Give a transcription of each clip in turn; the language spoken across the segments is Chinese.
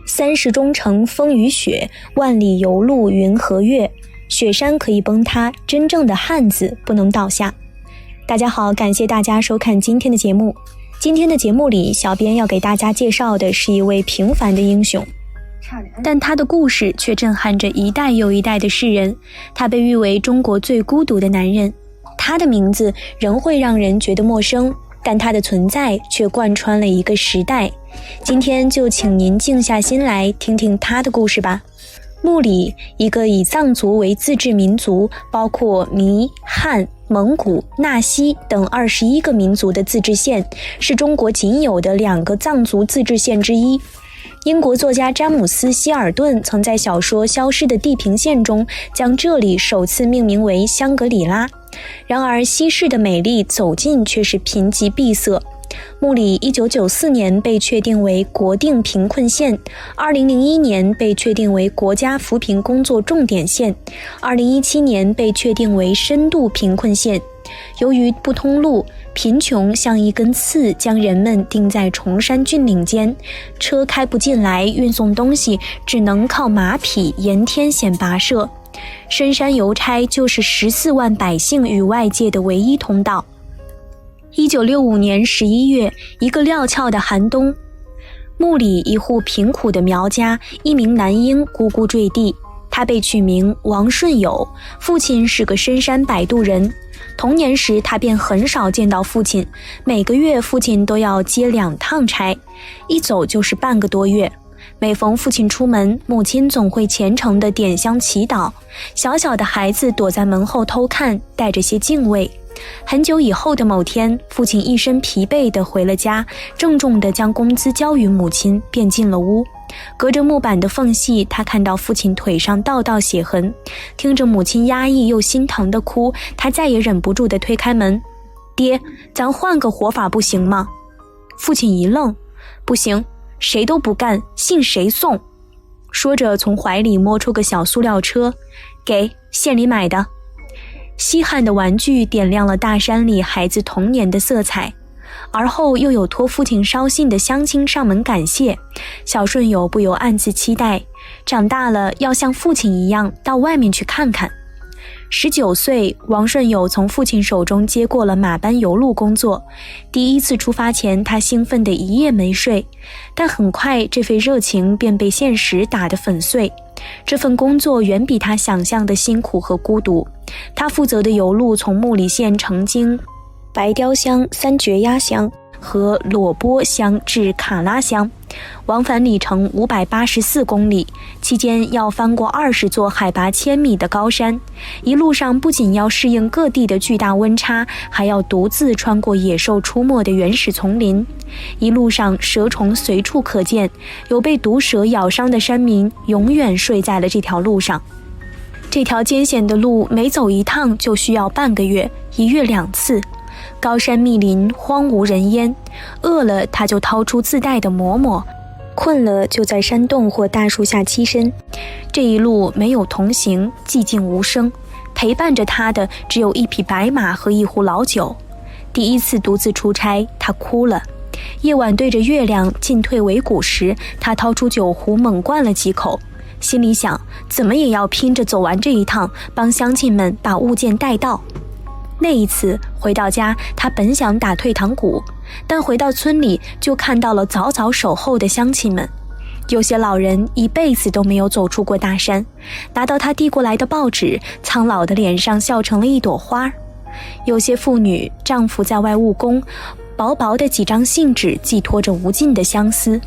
30中程风雨雪，万里游路云和月。雪山可以崩塌，真正的汉子不能倒下。大家好，感谢大家收看今天的节目。今天的节目里，小编要给大家介绍的是一位平凡的英雄，但他的故事却震撼着一代又一代的世人。他被誉为中国最孤独的男人，他的名字仍会让人觉得陌生，但他的存在却贯穿了一个时代。今天就请您静下心来听听他的故事吧。穆里，一个以藏族为自治民族，包括弥、汉、蒙古、纳西等21个民族的自治县，是中国仅有的2个藏族自治县之一。英国作家詹姆斯·希尔顿曾在小说《消失的地平线》中将这里首次命名为香格里拉。然而西式的美丽走近却是贫瘠闭塞。穆里1994年被确定为国定贫困县，2001年被确定为国家扶贫工作重点县，2017年被确定为深度贫困县。由于不通路，贫穷像一根刺将人们钉在崇山峻岭间，车开不进来，运送东西只能靠马匹沿天险跋涉。深山邮差就是14万百姓与外界的唯一通道。1965年11月，一个料峭的寒冬，穆里一户贫苦的苗家，一名男婴咕咕坠地。他被取名王顺友，父亲是个深山摆渡人。童年时他便很少见到父亲，每个月父亲都要接2趟差，一走就是半个多月。每逢父亲出门，母亲总会虔诚地点香祈祷，小小的孩子躲在门后偷看，带着些敬畏。很久以后的某天，父亲一身疲惫地回了家，郑重地将工资交予母亲，便进了屋。隔着木板的缝隙，他看到父亲腿上道道血痕，听着母亲压抑又心疼的哭，他再也忍不住地推开门：“爹，咱换个活法不行吗？”父亲一愣：“不行，谁都不干，信谁送。”说着从怀里摸出个小塑料车：“给，县里买的。”稀罕的玩具点亮了大山里孩子童年的色彩。而后又有托父亲捎信的乡亲上门感谢，小顺友不由暗自期待，长大了要像父亲一样到外面去看看。19岁，王顺友从父亲手中接过了马班邮路工作。第一次出发前，他兴奋得一夜没睡，但很快这份热情便被现实打得粉碎。这份工作远比他想象的辛苦和孤独。他负责的邮路从木里县曾经白雕乡、三绝鸭乡和裸波乡至卡拉乡，往返里程584公里，期间要翻过20座海拔1000米的高山。一路上不仅要适应各地的巨大温差，还要独自穿过野兽出没的原始丛林。一路上蛇虫随处可见，有被毒蛇咬伤的山民永远睡在了这条路上。这条艰险的路每走一趟就需要半个月，1月2次。高山密林，荒无人烟，饿了他就掏出自带的馍馍，困了就在山洞或大树下栖身。这一路没有同行，寂静无声，陪伴着他的只有一匹白马和一壶老酒。第一次独自出差，他哭了。夜晚对着月亮进退维谷时，他掏出酒壶猛灌了几口，心里想怎么也要拼着走完这一趟，帮乡亲们把物件带到。那一次回到家，他本想打退堂鼓，但回到村里就看到了早早守候的乡亲们。有些老人一辈子都没有走出过大山，拿到他递过来的报纸，苍老的脸上笑成了一朵花。有些妇女丈夫在外务工，薄薄的几张信纸寄托着无尽的相思。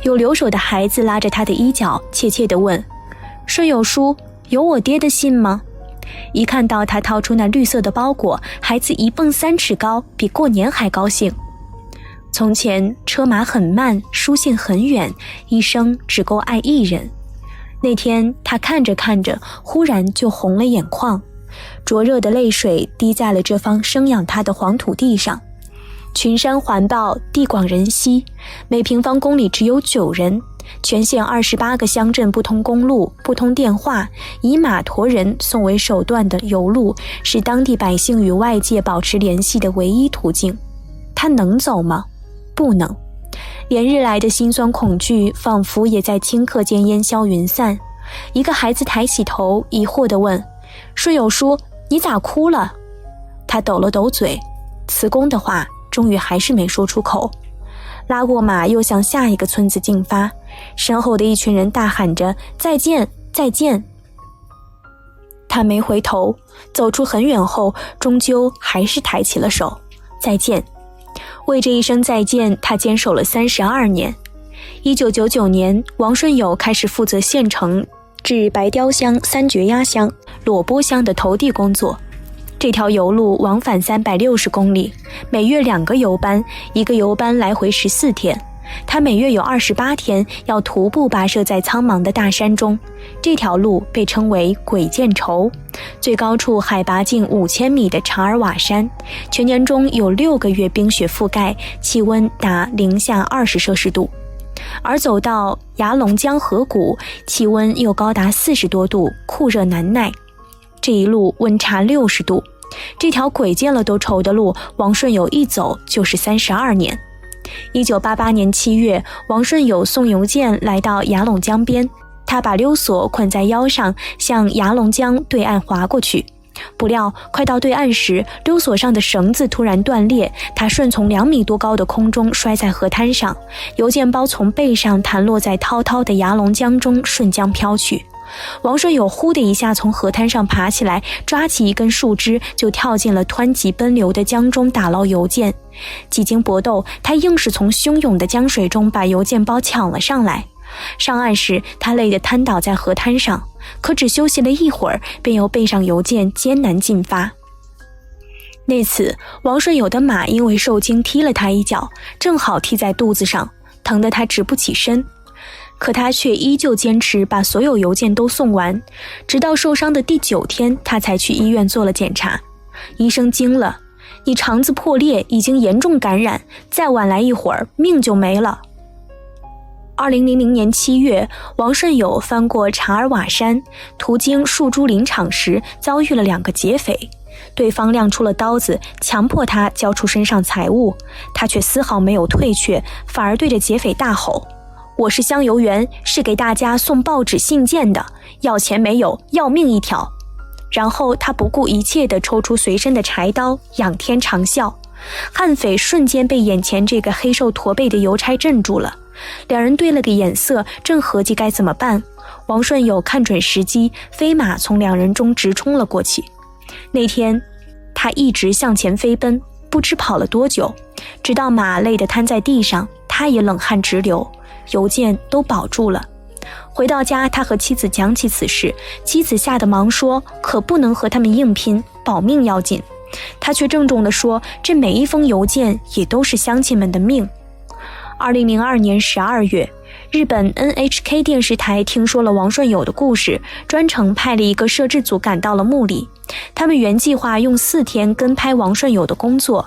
有留守的孩子拉着他的衣角，怯怯地问：“顺友叔，有我爹的信吗？”一看到他掏出那绿色的包裹，孩子一蹦3尺高，比过年还高兴。从前车马很慢，书信很远，一生只够爱一人。那天他看着看着，忽然就红了眼眶，灼热的泪水滴在了这方生养他的黄土地上。群山环抱，地广人稀，每平方公里只有9人，全县28个乡镇不通公路，不通电话，以马驮人送为手段的邮路是当地百姓与外界保持联系的唯一途径。他能走吗？不能。连日来的辛酸恐惧仿佛也在顷刻间烟消云散。一个孩子抬起头，疑惑地问：顺友叔，你咋哭了？他抖了抖嘴，辞工的话终于还是没说出口。拉过马又向下一个村子进发，身后的一群人大喊着再见再见。他没回头，走出很远后终究还是抬起了手，再见。为这一声再见，他坚守了32年。1999年，王顺友开始负责县城至白雕乡、三绝鸭乡、裸波乡的投递工作。这条邮路往返360公里，每月2个邮班，一个邮班来回14天。他每月有28天要徒步跋涉在苍茫的大山中，这条路被称为鬼见愁。最高处海拔近5000米的查尔瓦山，全年中有6个月冰雪覆盖，气温达零下20摄氏度。而走到牙龙江河谷，气温又高达40多度，酷热难耐。这一路温差60度，这条鬼见了都愁的路，王顺友一走就是32年。1988年7月，王顺友送邮件来到牙龙江边，他把溜索捆在腰上，向牙龙江对岸划过去。不料快到对岸时，溜索上的绳子突然断裂，他顺从2米多高的空中摔在河滩上，邮件包从背上弹落在滔滔的牙龙江中，顺江飘去。王顺友呼的一下从河滩上爬起来，抓起一根树枝就跳进了湍急奔流的江中打捞邮件。几经搏斗，他硬是从汹涌的江水中把邮件包抢了上来。上岸时，他累得瘫倒在河滩上，可只休息了一会儿，便又背上邮件艰难进发。那次，王顺友的马因为受惊踢了他一脚，正好踢在肚子上，疼得他直不起身。可他却依旧坚持把所有邮件都送完，直到受伤的第9天，他才去医院做了检查。医生惊了：你肠子破裂，已经严重感染，再晚来一会儿，命就没了。2000年7月，王顺友翻过查尔瓦山，途经树珠林场时，遭遇了2个劫匪。对方亮出了刀子，强迫他交出身上财物，他却丝毫没有退却，反而对着劫匪大吼：我是香油员，是给大家送报纸信件的，要钱没有，要命一条。然后他不顾一切地抽出随身的柴刀，仰天长啸。悍匪瞬间被眼前这个黑瘦驼背的邮差镇住了，两人对了个眼色，正合计该怎么办。王顺友看准时机，飞马从2人中直冲了过去。那天他一直向前飞奔，不知跑了多久，直到马累得瘫在地上，他也冷汗直流。邮件都保住了。回到家，他和妻子讲起此事，妻子吓得忙说：可不能和他们硬拼，保命要紧。他却郑重地说：这每一封邮件也都是乡亲们的命。2002年12月，日本 NHK 电视台听说了王顺友的故事，专程派了一个摄制组赶到了墓里。他们原计划用4天跟拍王顺友的工作，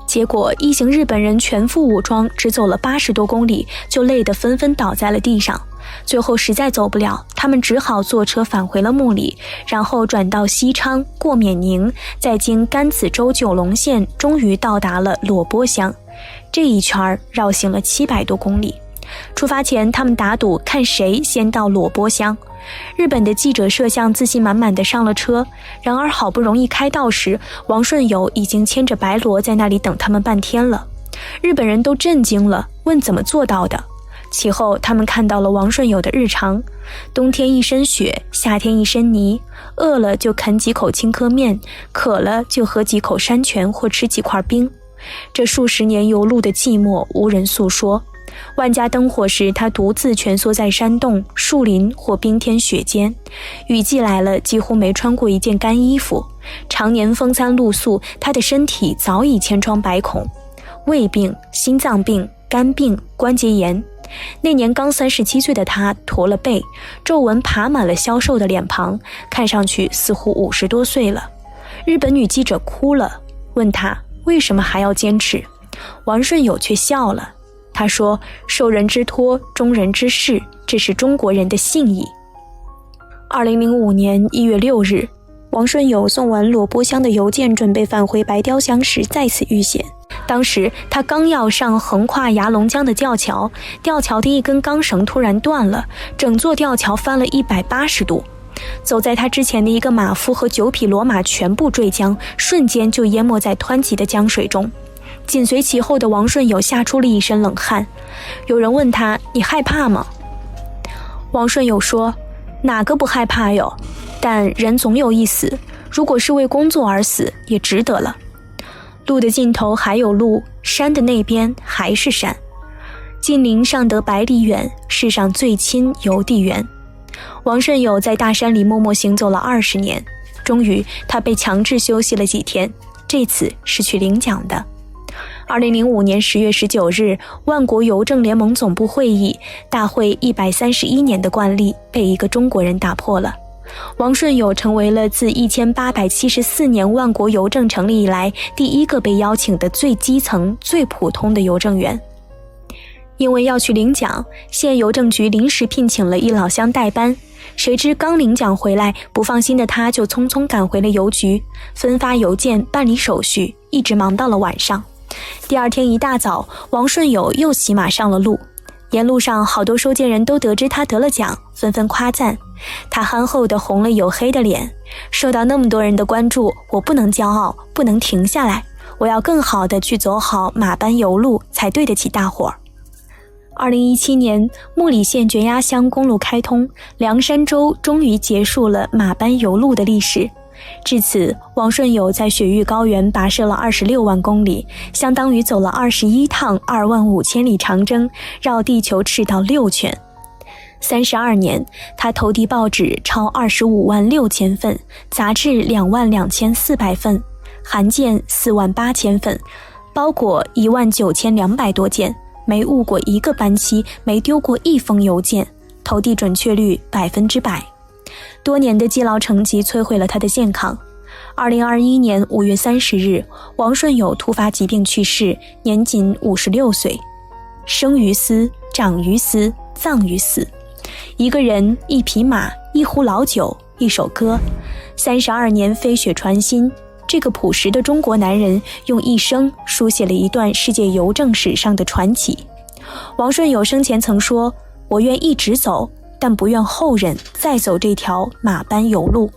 结果一行日本人全副武装，只走了80多公里，就累得纷纷倒在了地上。最后实在走不了，他们只好坐车返回了墓里，然后转到西昌，过缅宁，再经甘孜州九龙县，终于到达了裸波乡。这一圈绕行了700多公里。出发前，他们打赌看谁先到裸波乡。日本的记者摄像自信满满地上了车，然而好不容易开道时，王顺友已经牵着白骡在那里等他们半天了。日本人都震惊了，问怎么做到的。其后他们看到了王顺友的日常：冬天一身雪，夏天一身泥，饿了就啃几口青稞面，渴了就喝几口山泉或吃几块冰。这数十年游路的寂寞无人诉说。万家灯火时，他独自蜷缩在山洞、树林或冰天雪间。雨季来了，几乎没穿过一件干衣服。常年风餐露宿，他的身体早已千疮百孔，胃病、心脏病、肝病、关节炎。那年刚37岁的他驼了背，皱纹爬满了消瘦的脸庞，看上去似乎50多岁了。日本女记者哭了，问他为什么还要坚持。王顺友却笑了，他说：受人之托，忠人之事，这是中国人的信义。2005年1月6日，王顺友送完萝卜乡的邮件，准备返回白雕乡时再次遇险。当时他刚要上横跨牙龙江的吊桥，吊桥的一根钢绳突然断了，整座吊桥翻了180度。走在他之前的一个马夫和9匹骡马全部坠江，瞬间就淹没在湍急的江水中。紧随其后的王顺友吓出了一身冷汗。有人问他：“你害怕吗？”王顺友说：“哪个不害怕哟？但人总有一死，如果是为工作而死，也值得了。路的尽头还有路，山的那边还是山。近邻尚得百里远，世上最亲邮递员。”王顺友在大山里默默行走了20年，终于他被强制休息了几天，这次是去领奖的。2005年10月19日，万国邮政联盟总部会议大会131年的惯例被一个中国人打破了。王顺友成为了自1874年万国邮政成立以来第一个被邀请的最基层、最普通的邮政员。因为要去领奖，县邮政局临时聘请了一老乡代班，谁知刚领奖回来，不放心的他就匆匆赶回了邮局，分发邮件、办理手续，一直忙到了晚上。第二天一大早，王顺友又骑马上了路。沿路上好多收件人都得知他得了奖，纷纷夸赞。他憨厚的红了黝黑的脸，受到那么多人的关注，我不能骄傲，不能停下来，我要更好的去走好马班邮路，才对得起大伙儿。2017年，木里县绝崖乡公路开通，凉山州终于结束了马班邮路的历史。至此，王顺友在雪域高原跋涉了26万公里，相当于走了21趟2万5千里长征，绕地球赤道6圈。32年，他投递报纸超25万6千份，杂志2万2400份，函件4万8千份，包裹1万9200多件，没误过一个班期，没丢过一封邮件，投递准确率100%。多年的积劳成疾摧毁了他的健康。2021年5月30日，王顺友突发疾病去世，年仅56岁。生于斯，长于斯，葬于斯。一个人，一匹马，一壶老酒，一首歌，32年飞雪传心。这个朴实的中国男人用一生书写了一段世界邮政史上的传奇。王顺友生前曾说：“我愿一直走，但不愿后人再走这条马班邮路。”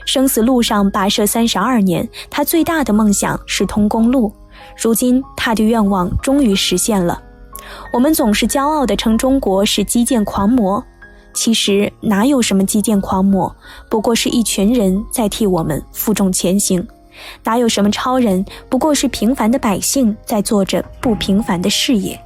生死路上跋涉32年，他最大的梦想是通公路，如今他的愿望终于实现了。我们总是骄傲地称中国是基建狂魔，其实哪有什么基建狂魔，不过是一群人在替我们负重前行。哪有什么超人，不过是平凡的百姓在做着不平凡的事业。